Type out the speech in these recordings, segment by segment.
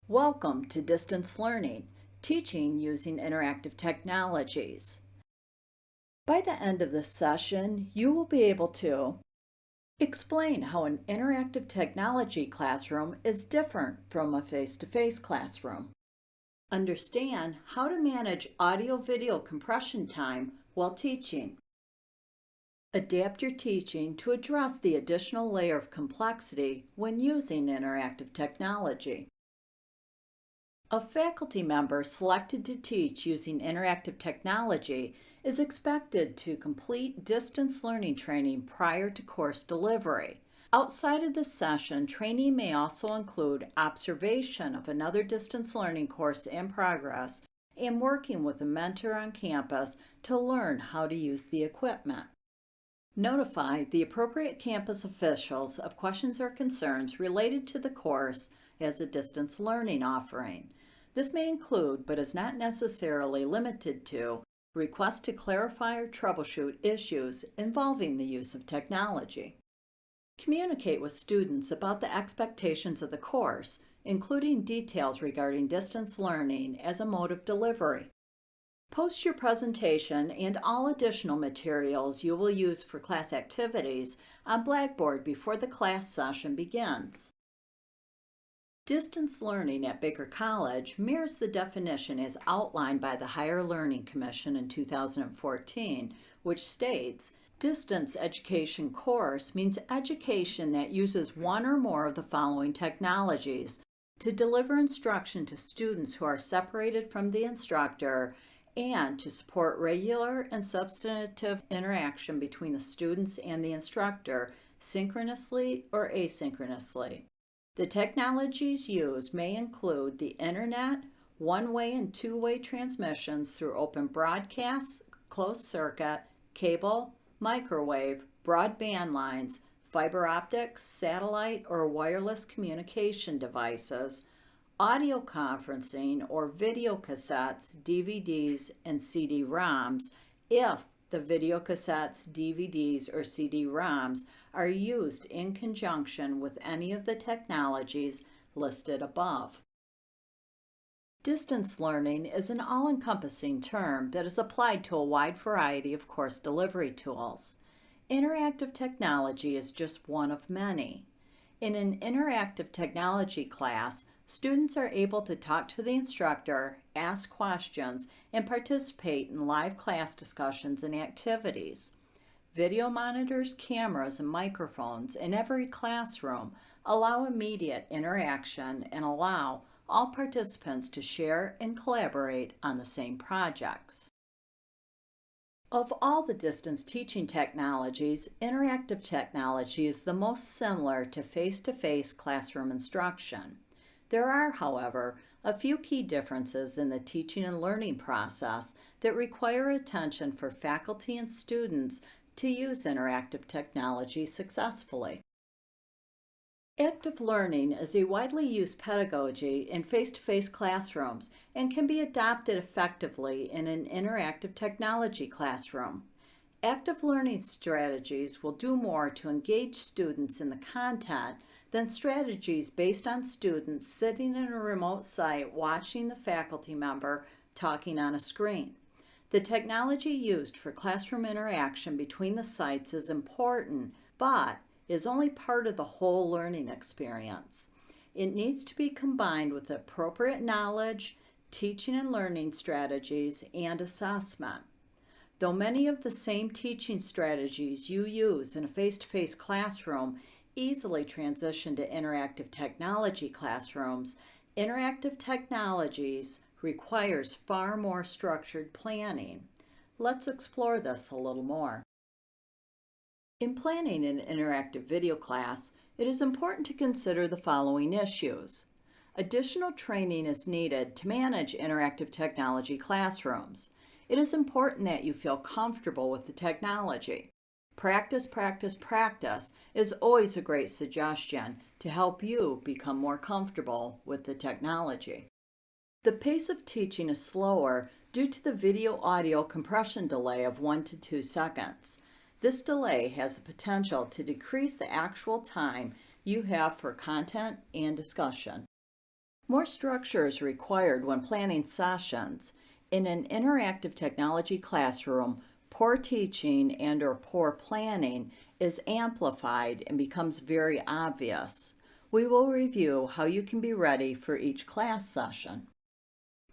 Welcome to Distance Learning, teaching using interactive technologies. By the end of this session, you will be able to explain how an interactive technology classroom is different from a face-to-face classroom, understand how to manage audio-video compression time while teaching, adapt your teaching to address the additional layer of complexity when using interactive technology. A faculty member selected to teach using interactive technology is expected to complete distance learning training prior to course delivery. Outside of this session, training may also include observation of another distance learning course in progress and working with a mentor on campus to learn how to use the equipment. Notify the appropriate campus officials of questions or concerns related to the course as a distance learning offering. This may include, but is not necessarily limited to, requests to clarify or troubleshoot issues involving the use of technology. Communicate with students about the expectations of the course, including details regarding distance learning as a mode of delivery. Post your presentation and all additional materials you will use for class activities on Blackboard before the class session begins. Distance learning at Baker College mirrors the definition as outlined by the Higher Learning Commission in 2014, which states, distance education course means education that uses one or more of the following technologies to deliver instruction to students who are separated from the instructor and to support regular and substantive interaction between the students and the instructor, synchronously or asynchronously. The technologies used may include the internet, one-way and two-way transmissions through open broadcasts, closed circuit, cable, microwave, broadband lines, fiber optics, satellite or wireless communication devices, audio conferencing or video cassettes, DVDs, and CD-ROMs if the video cassettes, DVDs, or CD-ROMs are used in conjunction with any of the technologies listed above. Distance learning is an all-encompassing term that is applied to a wide variety of course delivery tools. Interactive technology is just one of many. In an interactive technology class, students are able to talk to the instructor, ask questions, and participate in live class discussions and activities. Video monitors, cameras, and microphones in every classroom allow immediate interaction and allow all participants to share and collaborate on the same projects. Of all the distance teaching technologies, interactive technology is the most similar to face-to-face classroom instruction. There are, however, a few key differences in the teaching and learning process that require attention for faculty and students to use interactive technology successfully. Active learning is a widely used pedagogy in face-to-face classrooms and can be adopted effectively in an interactive technology classroom. Active learning strategies will do more to engage students in the content than strategies based on students sitting in a remote site watching the faculty member talking on a screen. The technology used for classroom interaction between the sites is important, but is only part of the whole learning experience. It needs to be combined with appropriate knowledge, teaching and learning strategies, and assessment. Though many of the same teaching strategies you use in a face-to-face classroom easily transition to interactive technology classrooms, interactive technologies requires far more structured planning. Let's explore this a little more. In planning an interactive video class, it is important to consider the following issues. Additional training is needed to manage interactive technology classrooms. It is important that you feel comfortable with the technology. Practice, practice, practice is always a great suggestion to help you become more comfortable with the technology. The pace of teaching is slower due to the video-audio compression delay of 1 to 2 seconds. This delay has the potential to decrease the actual time you have for content and discussion. More structure is required when planning sessions. In an interactive technology classroom, poor teaching and/or poor planning is amplified and becomes very obvious. We will review how you can be ready for each class session.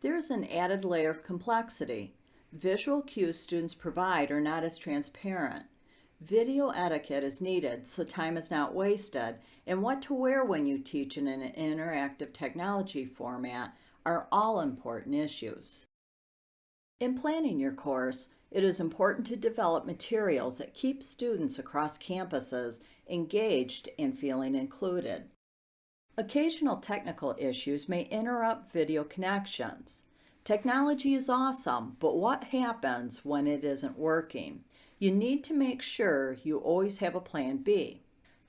There is an added layer of complexity. Visual cues students provide are not as transparent. Video etiquette is needed so time is not wasted, and what to wear when you teach in an interactive technology format are all important issues. In planning your course, it is important to develop materials that keep students across campuses engaged and feeling included. Occasional technical issues may interrupt video connections. Technology is awesome, but what happens when it isn't working? You need to make sure you always have a plan B.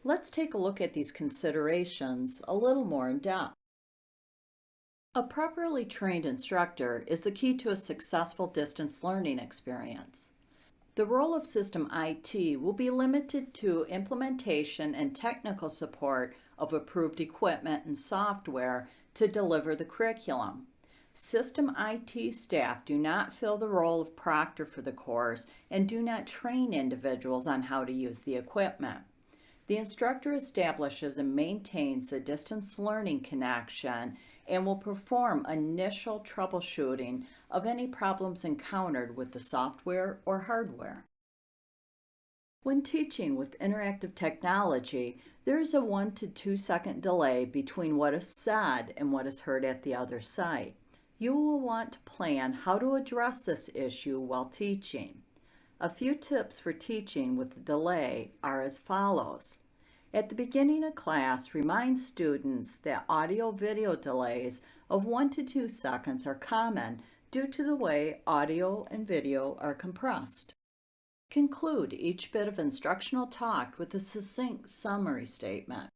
Let's take a look at these considerations a little more in depth. A properly trained instructor is the key to a successful distance learning experience. The role of system IT will be limited to implementation and technical support of approved equipment and software to deliver the curriculum. System IT staff do not fill the role of proctor for the course and do not train individuals on how to use the equipment. The instructor establishes and maintains the distance learning connection and will perform initial troubleshooting of any problems encountered with the software or hardware. When teaching with interactive technology, there is a 1 to 2 second delay between what is said and what is heard at the other site. You will want to plan how to address this issue while teaching. A few tips for teaching with the delay are as follows. At the beginning of class, remind students that audio-video delays of 1 to 2 seconds are common due to the way audio and video are compressed. Conclude each bit of instructional talk with a succinct summary statement.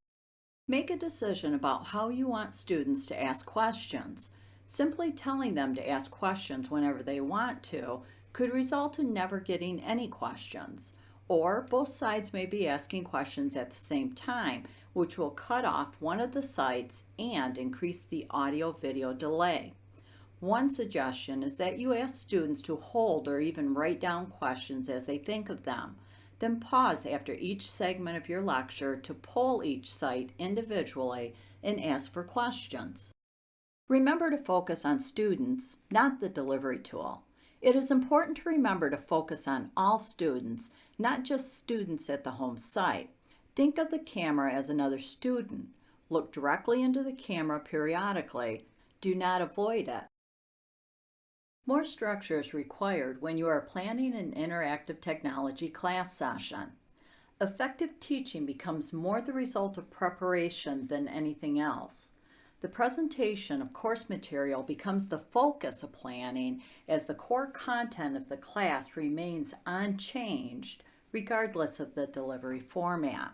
Make a decision about how you want students to ask questions. Simply telling them to ask questions whenever they want to could result in never getting any questions. Or both sides may be asking questions at the same time, which will cut off one of the sites and increase the audio-video delay. One suggestion is that you ask students to hold or even write down questions as they think of them. Then pause after each segment of your lecture to poll each site individually and ask for questions. Remember to focus on students, not the delivery tool. It is important to remember to focus on all students, not just students at the home site. Think of the camera as another student. Look directly into the camera periodically. Do not avoid it. More structure is required when you are planning an interactive technology class session. Effective teaching becomes more the result of preparation than anything else. The presentation of course material becomes the focus of planning as the core content of the class remains unchanged regardless of the delivery format.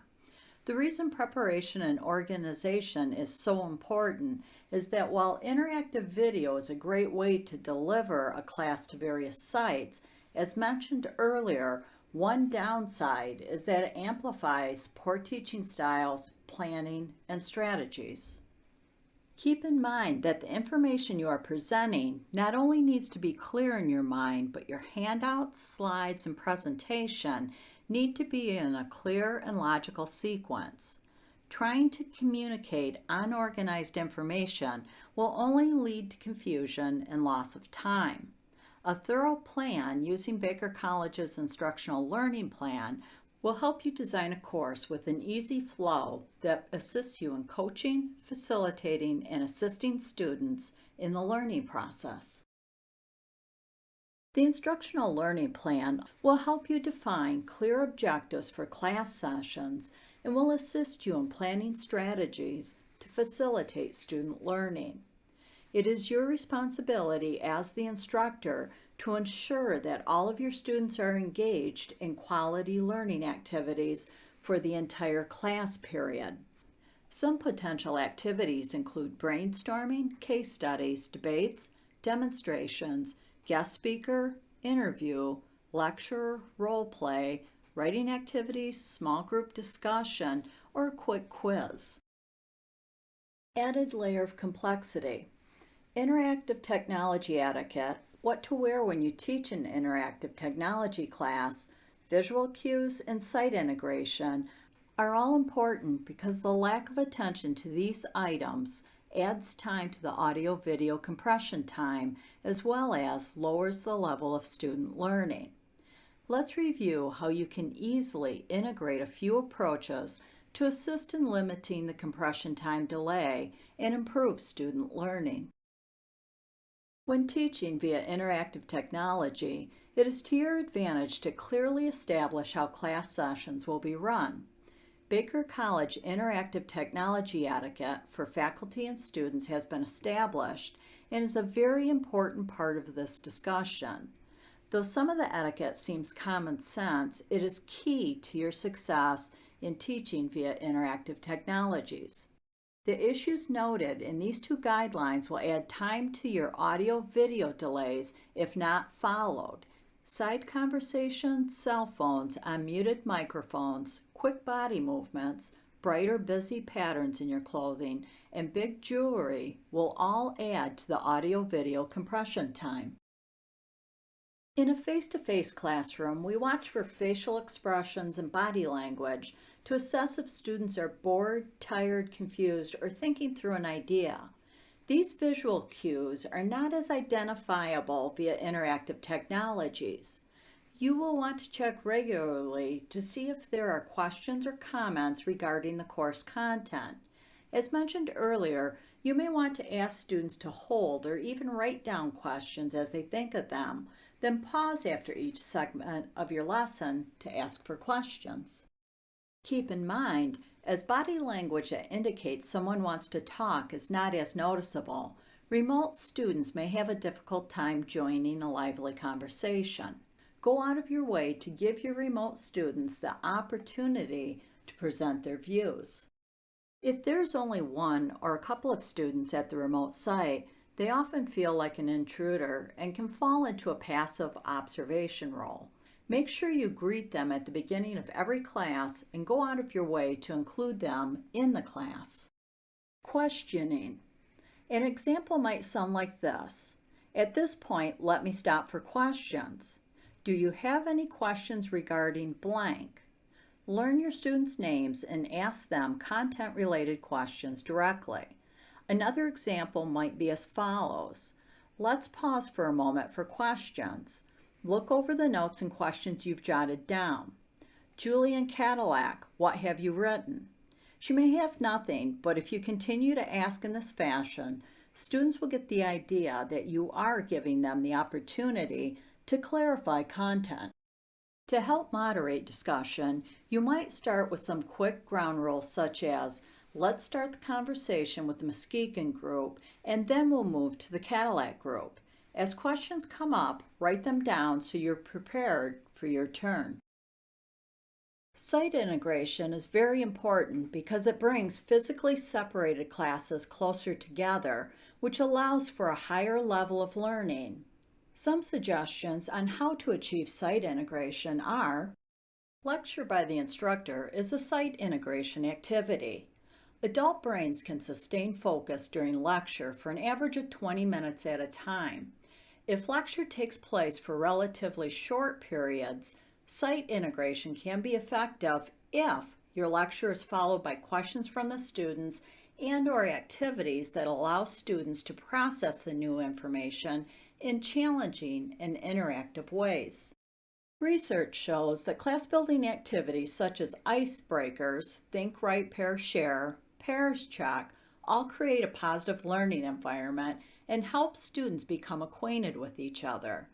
The reason preparation and organization is so important is that while interactive video is a great way to deliver a class to various sites, as mentioned earlier, one downside is that it amplifies poor teaching styles, planning, and strategies. Keep in mind that the information you are presenting not only needs to be clear in your mind, but your handouts, slides, and presentation need to be in a clear and logical sequence. Trying to communicate unorganized information will only lead to confusion and loss of time. A thorough plan using Baker College's Instructional Learning Plan will help you design a course with an easy flow that assists you in coaching, facilitating, and assisting students in the learning process. The Instructional Learning Plan will help you define clear objectives for class sessions and will assist you in planning strategies to facilitate student learning. It is your responsibility as the instructor to ensure that all of your students are engaged in quality learning activities for the entire class period. Some potential activities include brainstorming, case studies, debates, demonstrations, guest speaker, interview, lecture, role play, writing activities, small group discussion, or a quick quiz. Added layer of complexity. Interactive technology etiquette, what to wear when you teach an interactive technology class, visual cues, and site integration are all important because the lack of attention to these items adds time to the audio-video compression time as well as lowers the level of student learning. Let's review how you can easily integrate a few approaches to assist in limiting the compression time delay and improve student learning. When teaching via interactive technology, it is to your advantage to clearly establish how class sessions will be run. Baker College Interactive Technology Etiquette for faculty and students has been established and is a very important part of this discussion. Though some of the etiquette seems common sense, it is key to your success in teaching via interactive technologies. The issues noted in these two guidelines will add time to your audio-video delays if not followed. Side conversations, cell phones, unmuted microphones, quick body movements, bright or busy patterns in your clothing, and big jewelry will all add to the audio-video compression time. In a face-to-face classroom, we watch for facial expressions and body language to assess if students are bored, tired, confused, or thinking through an idea. These visual cues are not as identifiable via interactive technologies. You will want to check regularly to see if there are questions or comments regarding the course content. As mentioned earlier, you may want to ask students to hold or even write down questions as they think of them, then pause after each segment of your lesson to ask for questions. Keep in mind, as body language that indicates someone wants to talk is not as noticeable, remote students may have a difficult time joining a lively conversation. Go out of your way to give your remote students the opportunity to present their views. If there's only one or a couple of students at the remote site, they often feel like an intruder and can fall into a passive observation role. Make sure you greet them at the beginning of every class and go out of your way to include them in the class. Questioning. An example might sound like this. At this point, let me stop for questions. Do you have any questions regarding blank? Learn your students' names and ask them content-related questions directly. Another example might be as follows. Let's pause for a moment for questions. Look over the notes and questions you've jotted down. Julian Cadillac, what have you written? She may have nothing, but if you continue to ask in this fashion, students will get the idea that you are giving them the opportunity to clarify content. To help moderate discussion, you might start with some quick ground rules such as, let's start the conversation with the Muskegon group and then we'll move to the Cadillac group. As questions come up, write them down so you're prepared for your turn. Site integration is very important because it brings physically separated classes closer together, which allows for a higher level of learning. Some suggestions on how to achieve site integration are: lecture by the instructor is a site integration activity. Adult brains can sustain focus during lecture for an average of 20 minutes at a time. If lecture takes place for relatively short periods, site integration can be effective if your lecture is followed by questions from the students and/or activities that allow students to process the new information in challenging and interactive ways. Research shows that class-building activities such as icebreakers, think, write, pair, share, pairs check, all create a positive learning environment and help students become acquainted with each other.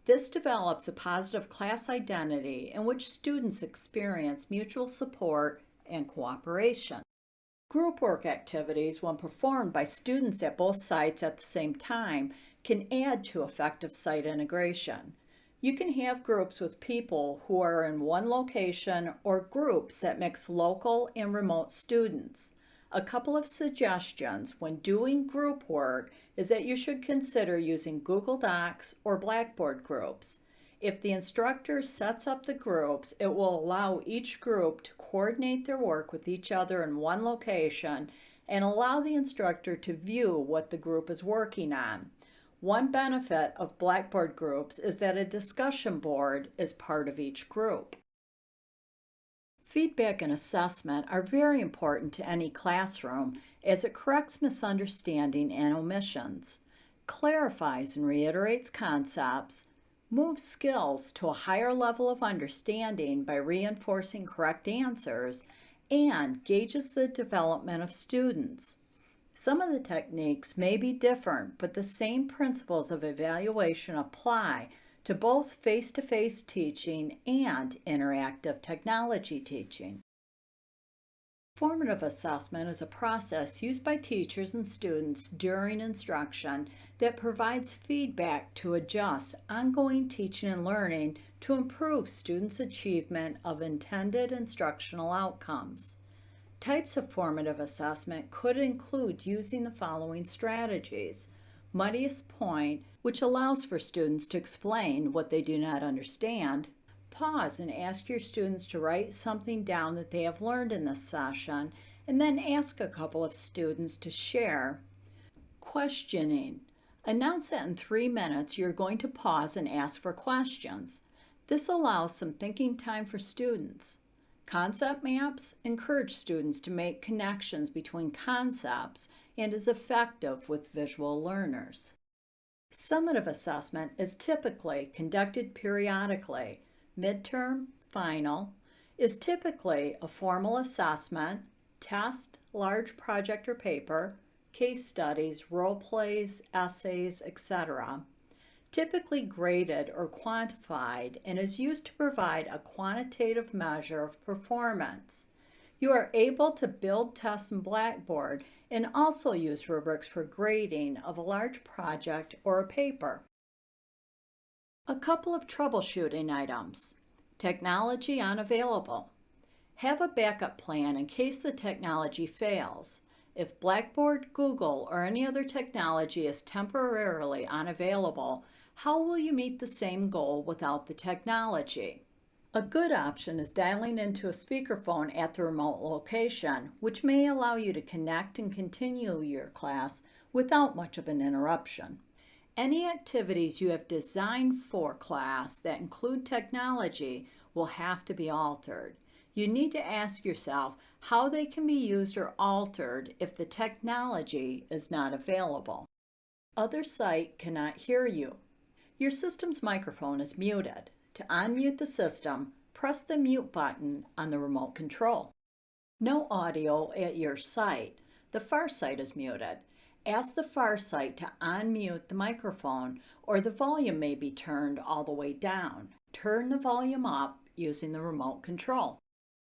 This develops a positive class identity in which students experience mutual support and cooperation. Group work activities, when performed by students at both sites at the same time, can add to effective site integration. You can have groups with people who are in one location or groups that mix local and remote students. A couple of suggestions when doing group work is that you should consider using Google Docs or Blackboard groups. If the instructor sets up the groups, it will allow each group to coordinate their work with each other in one location and allow the instructor to view what the group is working on. One benefit of Blackboard groups is that a discussion board is part of each group. Feedback and assessment are very important to any classroom as it corrects misunderstanding and omissions, clarifies and reiterates concepts, moves skills to a higher level of understanding by reinforcing correct answers, and gauges the development of students. Some of the techniques may be different, but the same principles of evaluation apply to both face-to-face teaching and interactive technology teaching. Formative assessment is a process used by teachers and students during instruction that provides feedback to adjust ongoing teaching and learning to improve students' achievement of intended instructional outcomes. Types of formative assessment could include using the following strategies: muddiest point, which allows for students to explain what they do not understand. Pause and ask your students to write something down that they have learned in this session, and then ask a couple of students to share. Questioning. Announce that in 3 minutes you're going to pause and ask for questions. This allows some thinking time for students. Concept maps encourage students to make connections between concepts and is effective with visual learners. Summative assessment is typically conducted periodically. Midterm, final, is typically a formal assessment, test, large project or paper, case studies, role plays, essays, etc., typically graded or quantified, and is used to provide a quantitative measure of performance. You are able to build tests in Blackboard and also use rubrics for grading of a large project or a paper. A couple of troubleshooting items. Technology unavailable. Have a backup plan in case the technology fails. If Blackboard, Google, or any other technology is temporarily unavailable, how will you meet the same goal without the technology? A good option is dialing into a speakerphone at the remote location, which may allow you to connect and continue your class without much of an interruption. Any activities you have designed for class that include technology will have to be altered. You need to ask yourself how they can be used or altered if the technology is not available. Other site cannot hear you. Your system's microphone is muted. To unmute the system, press the mute button on the remote control. No audio at your site. The far site is muted. Ask the far site to unmute the microphone, or the volume may be turned all the way down. Turn the volume up using the remote control.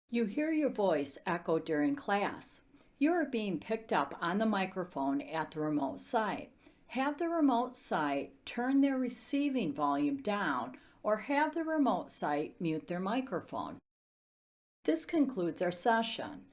You hear your voice echo during class. You are being picked up on the microphone at the remote site. Have the remote site turn their receiving volume down or have the remote site mute their microphone. This concludes our session.